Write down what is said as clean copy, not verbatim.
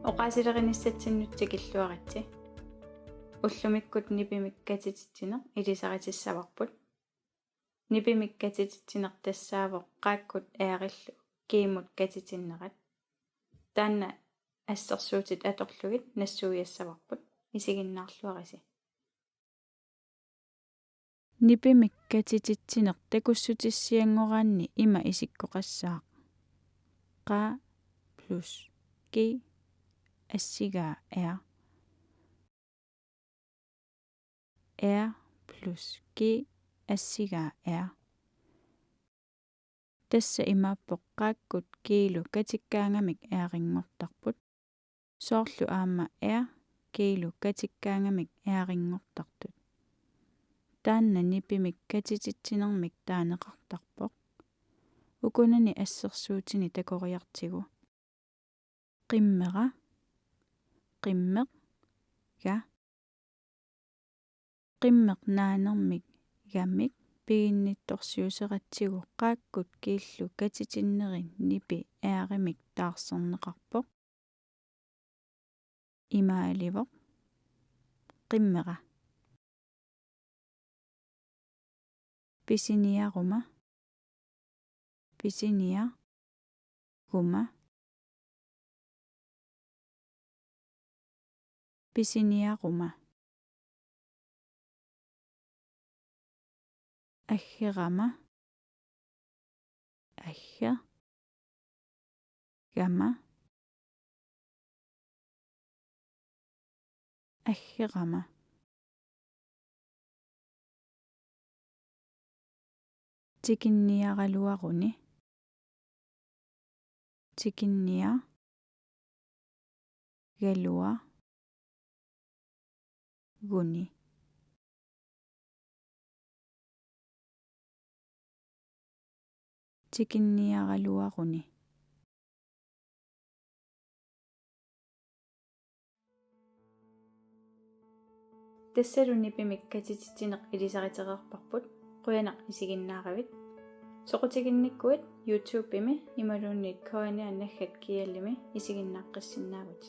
Oqaasileqinissatsinnutsik illuaratsi уллумиккут нипимиккатититсинеқ илисаратиссаварпут нипимиккатититсинеқ тассаавоқ qaakкут аариллу киимут катитиннерат таанна ассерсуутит аторлугит нассууяссаварпут исигиннаарлуариси нипимиккатититсинеқ такуссутиссиангораанни има исиккоқассаақ qa plus ki ассигаа r plus ki ассигаа r тасса имааппоқ qaakкут килу катиккаангамик аарингортарпут соорлу аама r килу катиккаангамик аарингортартут таанна нипимик катититсинермик таанеқартарпоқ укунани ассерсуутини такориартигу qimmeqa qimmeq ga qimmeq naanermik gamik piginnittorsiuseratsigu qaakkut kiillu katitinneri nipi aarimik taarserneqarpoq imaalivoq qimmeqa pisiniaruma pisinia guma pisiniaruma аггерама агга гама аггерама тикинниаралуаруни тикинниа галуа гуни тикинниаралуаруни тассалунипимик катититсинеқ илисаритереерпарпут қуянақ исигиннааравит соқутигинниккуит YouTube ими ималуунниит коани аннаггат киаллими исигиннааққиссиннаавут